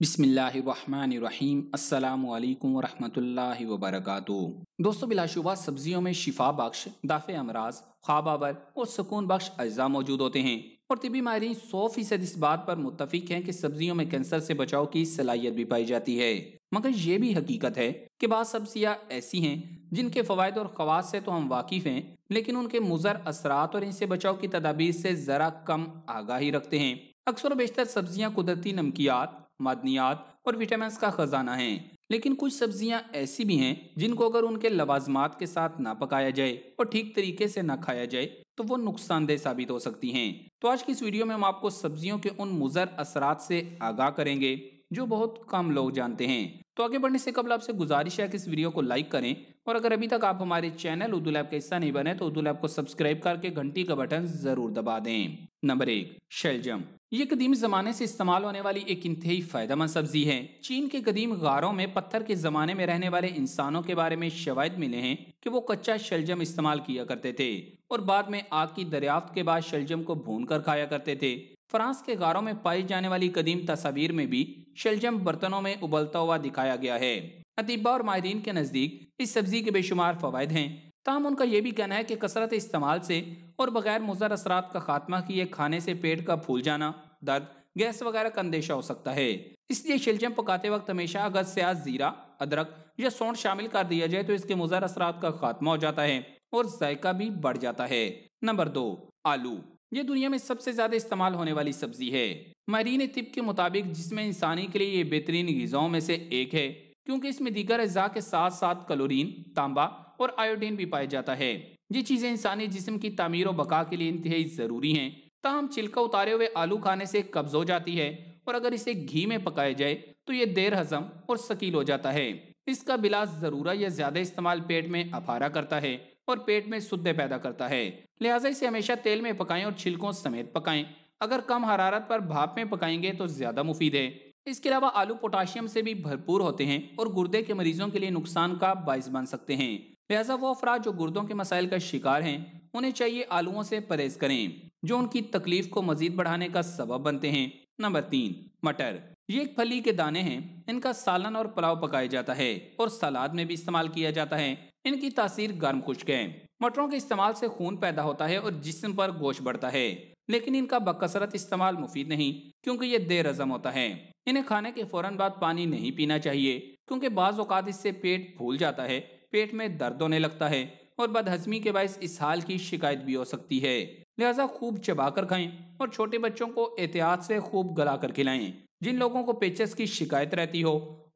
बिस्मिल्लाहिर्रहमानिर्रहीम अस्सलामु अलैकुम वरहमतुल्लाहि वबरकातुहू। दोस्तों, बिलाशुबा सब्जियों में शिफा बख्श, दाफ़े अमराज, ख्वाबावर और सुकून बख्श अज्जा मौजूद होते हैं और तिबी माहिरीन 100% इस बात पर मुत्तफिक हैं कि सब्जियों में कैंसर से बचाव की सलाहियत भी पाई जाती है। मगर ये भी हकीकत है कि बाद सब्जियां ऐसी हैं जिनके फ़वाइद और ख़वास से तो हम वाकिफ़ हैं, लेकिन उनके मुज़र असरात और इनसे बचाव की तदाबीर से ज़रा कम आगाही रखते हैं। अक्सर बेशतर सब्जियां कुदरती नमकियात, मादनियात और विटामिन का खजाना हैं, लेकिन कुछ सब्जियां ऐसी भी हैं जिनको अगर उनके लवाजमात के साथ ना पकाया जाए और ठीक तरीके से ना खाया जाए तो वो नुकसानदेह साबित हो सकती हैं। तो आज की इस वीडियो में हम आपको सब्जियों के उन मुज़र असरात से आगाह करेंगे जो बहुत कम लोग जानते हैं। तो आगे बढ़ने से कबल आपसे गुजारिश है कि इस वीडियो को लाइक करें और अगर अभी तक आप हमारे चैनल उर्दू लैब का हिस्सा नहीं बने तो उर्दू लैब को सब्सक्राइब करके घंटी का बटन जरूर दबा दें। नंबर 1, शलजम। ये कदीम जमाने से इस्तेमाल होने वाली एक इंतहाई फायदेमंद सब्जी है। चीन के कदीम गारों में पत्थर के जमाने में रहने वाले इंसानों के बारे में शवाहिद मिले हैं कि वो कच्चा शलजम इस्तेमाल किया करते थे और बाद में आग की दरियाफ्त के बाद शलजम को भून कर खाया करते थे। फ्रांस के गारों में पाई जाने वाली कदीम तस्वीर में भी शलजम बर्तनों में उबलता हुआ दिखाया गया है। अतिबा और माहिरीन के नजदीक इस सब्जी के बेशुमार फवायद हैं, ताहम उनका यह भी कहना है कि कसरत इस्तेमाल से और बगैर मुज़र असरात का खात्मा किए खाने से पेट का फूल जाना, दर्द, गैस वगैरह का अंदेशा हो सकता है। इसलिए शलजम पकाते वक्त हमेशा अगर स्याज, जीरा, अदरक या सौंठ शामिल कर दिया जाए तो इसके मुज़र असरात का खात्मा हो जाता है और जायका भी बढ़ जाता है। नंबर 2, आलू। ये दुनिया में सबसे ज्यादा इस्तेमाल होने वाली सब्जी है। माहिरीन तिब के मुताबिक जिस्म इंसानी के लिए ये बेहतरीन ग़िज़ाओं में से एक है क्योंकि इसमें दीगर अज़्ज़ा के साथ साथ कैलोरीन, तांबा और आयोडीन भी पाया जाता है। ये चीजें इंसानी जिस्म की तामीर और बका के लिए इंतहाई जरूरी हैं। ताहम छिलका उतारे हुए आलू खाने से कब्ज हो जाती है और अगर इसे घी में पकाया जाए तो ये देर हजम और सकील हो जाता है। इसका बिला जरूरा या ज्यादा इस्तेमाल पेट में अफारा करता है और पेट में सुद्दे पैदा करता है। लिहाजा इसे हमेशा तेल में पकाएं और छिलकों समेत पकाएं। अगर कम हरारत पर भाप में पकाएंगे तो ज्यादा मुफीद है। इसके अलावा आलू पोटाशियम से भी भरपूर होते हैं और गुर्दे के मरीजों के लिए नुकसान का बाइस बन सकते हैं। लिहाजा वो अफराद जो गुर्दों के मसाइल का शिकार हैं उन्हें चाहिए आलूओं से परहेज करें जो उनकी तकलीफ को मजीद बढ़ाने का सबब बनते हैं। नंबर 3, मटर। ये एक फली के दाने हैं। इनका सालन और पुलाव पकाया जाता है और सलाद में भी इस्तेमाल किया जाता है। इनकी तासीर गर्म खुश्क है। मटरों के इस्तेमाल से खून पैदा होता है और जिस्म पर गोश्त बढ़ता है, लेकिन इनका बकसरत इस्तेमाल मुफीद नहीं क्योंकि ये देर हजम होता है। इन्हें खाने के फौरन बाद पानी नहीं पीना चाहिए क्योंकि बाज़ औक़ात इससे पेट फूल जाता है, पेट में दर्द होने लगता है और बदहजमी के बायस इसहाल की शिकायत भी हो सकती है। लिहाजा खूब चबा कर खाएं और छोटे बच्चों को एहतियात से खूब गला कर खिलाएं। जिन लोगों को पेचस की शिकायत रहती हो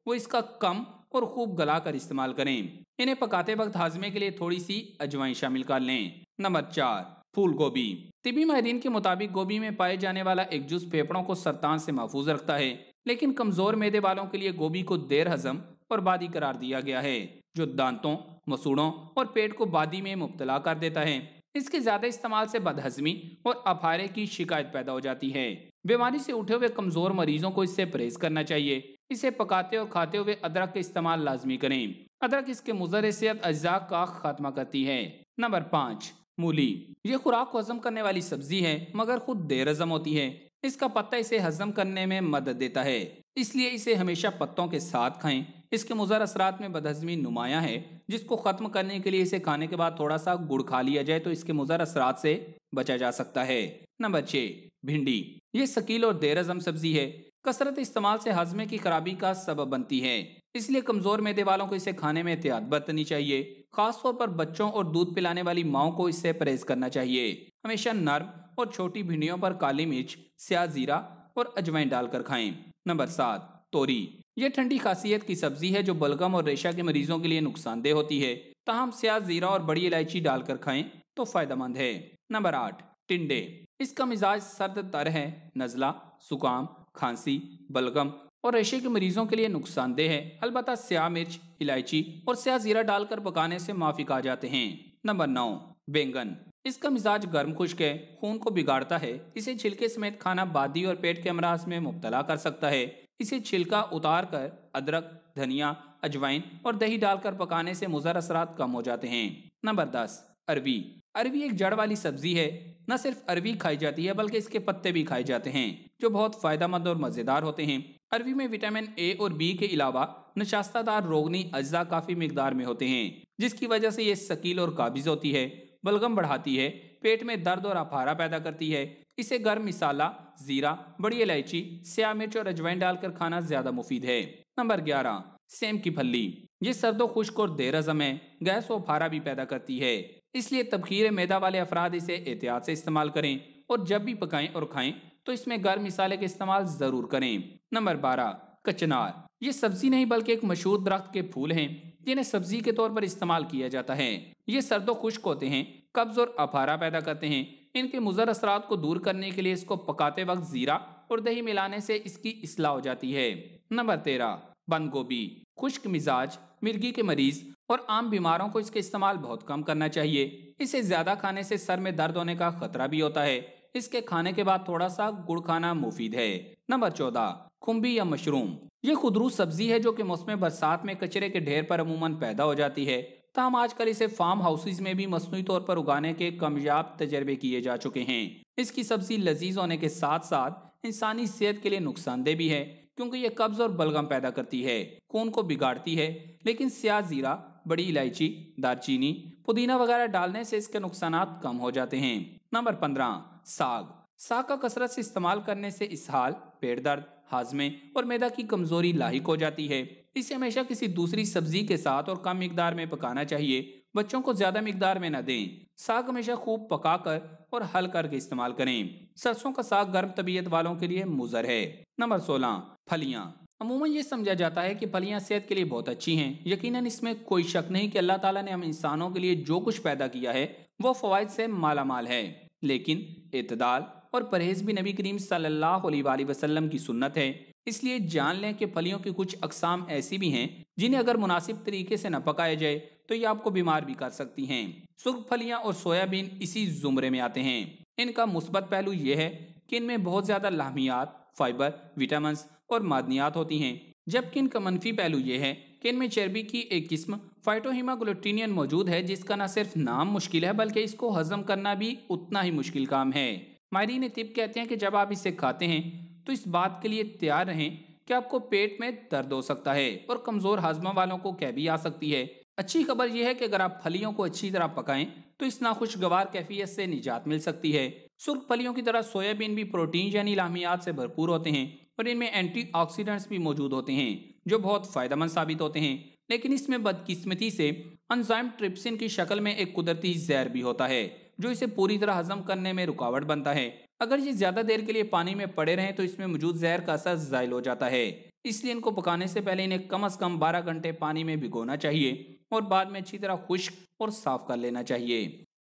वो इसका कम और खूब गला कर इस्तेमाल करें। इन्हें पकाते वक्त हाजमे के लिए थोड़ी सी अजवाइन शामिल कर लें। नंबर 4, फूल गोभी। तिबी माहिरीन के मुताबिक गोभी में पाए जाने वाला एक जुज फेफड़ों को सरतान से महफूज रखता है, लेकिन कमजोर मैदे वालों के लिए गोभी को देर हजम और बादी करार दिया गया है जो दांतों, मसूड़ों और पेट को बादी में मुब्तला कर देता है। इसके ज्यादा इस्तेमाल से बदहजमी और अफारे की शिकायत पैदा हो जाती है। बीमारी से उठे हुए कमजोर मरीजों को इससे परहेज करना चाहिए। इसे पकाते और खाते हुए अदरक का इस्तेमाल लाजमी करें। अदरक इसके मुज़र सेहत अज्जा का खात्मा करती है। नंबर 5, मूली। ये खुराक को हजम करने वाली सब्जी है मगर खुद देर हजम होती है। इसका पत्ता इसे हजम करने में मदद देता है, इसलिए इसे हमेशा पत्तों के साथ खाएं। इसके मुज़र असरात में बदहजमी नुमायां है जिसको खत्म करने के लिए इसे खाने के बाद थोड़ा सा गुड़ खा लिया जाए तो इसके मुज़र असरात से बचा जा सकता है। नंबर 6, भिंडी। ये शकील और देर हजम सब्जी है। कसरत इस्तेमाल से हजमे की खराबी का सबब बनती है, इसलिए कमजोर मैदे वालों को इसे खाने में एहतियात बरतनी चाहिए। खासतौर पर बच्चों और दूध पिलाने वाली माओं को इससे परहेज करना चाहिए। हमेशा नर्म और छोटी भिंडियों पर काली मिर्च, स्याज, जीरा और अजवाइन डालकर खाएं। नंबर 7, तोरी। यह ठंडी खासियत की सब्जी है जो बलगम और रेशा के मरीजों के लिए नुकसानदेह होती है, ताहम स्याज, जीरा और बड़ी इलायची डालकर खाएं तो फायदेमंद है। नंबर 8, टिंडे। इसका मिजाज सर्द तर है। नजला, जुकाम, खांसी, बलगम और रेशे के मरीजों के लिए नुकसानदेह है। अलबत्ता स्याह मिर्च, इलायची और स्याह जीरा डालकर पकाने से माफिक आ जाते हैं। नंबर 9, बैंगन। इसका मिजाज गर्म खुश्क है, खून को बिगाड़ता है। इसे छिलके समेत खाना बादी और पेट के अमराज में मुब्तला कर सकता है। इसे छिलका उतार कर अदरक, धनिया, अजवाइन और दही डालकर पकाने से मुज़र असरात कम हो जाते हैं। नंबर 10, अरवी। अरवी एक जड़ वाली सब्जी है। न सिर्फ अरवी खाई जाती है बल्कि इसके पत्ते भी खाए जाते हैं जो बहुत फायदेमंद और मजेदार होते हैं। अरवी में विटामिन ए और बी के अलावा नशास्तदार रोगनी अज्जा काफी मिकदार में होते हैं, जिसकी वजह से ये शकील और काबिज होती है, बलगम बढ़ाती है, पेट में दर्द और अफारा पैदा करती है। इसे गर्म मसाला, जीरा, बड़ी इलायची, स्याह मिर्च और अजवाइन डालकर खाना ज्यादा मुफीद है। नंबर 11, सेम की फली। ये सर्दो खुश्क और देर हजम है, गैस और फारा भी पैदा करती है, इसलिए तबखीर मैदा वाले अफराद इसे एहतियात से इस्तेमाल करें और जब भी पकाएं और खाएं तो इसमें गर्म मसाले का इस्तेमाल जरूर करें। नंबर 12, कचनार। ये सब्जी नहीं बल्कि एक मशहूर दरख्त के फूल हैं, जिन्हें सब्जी के तौर पर इस्तेमाल किया जाता है। ये सर्दो खुश्क होते हैं, कब्ज और अफारा पैदा करते हैं। इनके मुज़र असरात को दूर करने के लिए इसको पकाते वक्त जीरा और दही मिलाने से इसकी इस्लाह हो जाती है। नंबर 13, बंद गोभी। खुश्क मिजाज, मिर्गी के मरीज और आम बीमारों को इसका इस्तेमाल बहुत कम करना चाहिए। इसे ज्यादा खाने से सर में दर्द होने का खतरा भी होता है। इसके खाने के बाद थोड़ा सा गुड़ खाना मुफीद है। नंबर 14, खुम्बी या मशरूम। ये खुदरू सब्जी है जो कि मौसम बरसात में कचरे के ढेर पर अमूमन पैदा हो जाती है। ताहम आजकल इसे फार्म हाउसेज में भी मसनूई तौर पर उगाने के कामयाब तजर्बे किए जा चुके हैं। इसकी सब्जी लजीज होने के साथ साथ इंसानी सेहत के लिए नुकसानदेह भी है, क्योंकि ये कब्ज और बलगम पैदा करती है, खून को बिगाड़ती है। लेकिन स्याह जीरा, बड़ी इलायची, दालचीनी, पुदीना वगैरह डालने से इसके नुकसानात कम हो जाते हैं। नंबर 15, साग। साग का कसरत से इस्तेमाल करने से इसहाल, पेट दर्द, हाजमे और मैदा की कमजोरी लाहिक हो जाती है। इसे हमेशा किसी दूसरी सब्जी के साथ और कम मिकदार में पकाना चाहिए। बच्चों को ज्यादा मिकदार में न दें। साग हमेशा खूब पकाकर और हल करके इस्तेमाल करें। सरसों का साग गर्म तबीयत वालों के लिए मुज़र है। नंबर 16, फलियां। अमूमन ये समझा जाता है कि फलियां सेहत के लिए बहुत अच्छी हैं। यकीनन इसमें कोई शक नहीं कि अल्लाह ताला ने हम इंसानों के लिए जो कुछ पैदा किया है वो फवाइद से माला माल है, लेकिन एतदाल और परहेज भी नबी करीम सल्लल्लाहु अलैहि वसल्लम की सुन्नत है। इसलिए जान लें कि फलियों की कुछ अकसाम ऐसी भी हैं जिन्हें अगर मुनासिब तरीके से न पकाया जाए तो ये आपको बीमार भी कर सकती हैं। सुर्ख फलियां और सोयाबीन इसी जुमरे में आते हैं। इनका मुस्बत पहलू यह है कि इनमें बहुत ज्यादा लाहमियात, फाइबर, विटामिन और मादनियात होती हैं, जबकि इनका मनफी पहलू यह है कि इनमें चर्बी की एक किस्म फाइटोहिमाग्लूटिनियन मौजूद है, जिसका न सिर्फ नाम मुश्किल है बल्कि इसको हजम करना भी उतना ही मुश्किल काम है। माहिरीन तिब कहते हैं कि जब आप इसे खाते हैं तो इस बात के लिए तैयार रहें कि आपको पेट में दर्द हो सकता है और कमजोर हाजमा वालों को कैबी आ सकती है। अच्छी खबर यह है कि अगर आप फलियों को अच्छी तरह पकाएं तो इस नाखुशगवार कैफियत से निजात मिल सकती है। सुर्ख फलियों की तरह सोयाबीन भी प्रोटीन यानी लामियात से भरपूर होते हैं और इनमें एंटीऑक्सीडेंट्स भी मौजूद होते हैं जो बहुत फायदेमंद साबित होते हैं। लेकिन इसमें बदकिस्मती से एंजाइम ट्रिप्सिन की शक्ल में एक कुदरती जहर भी होता है जो इसे पूरी तरह हजम करने में रुकावट बनता है। अगर ये ज्यादा देर के लिए पानी में पड़े रहें तो इसमें मौजूद जहर का असर जायल हो जाता है। इसलिए इनको पकाने से पहले इन्हें कम से कम 12 घंटे पानी में भिगोना चाहिए और बाद में अच्छी तरह खुश्क और साफ कर लेना चाहिए।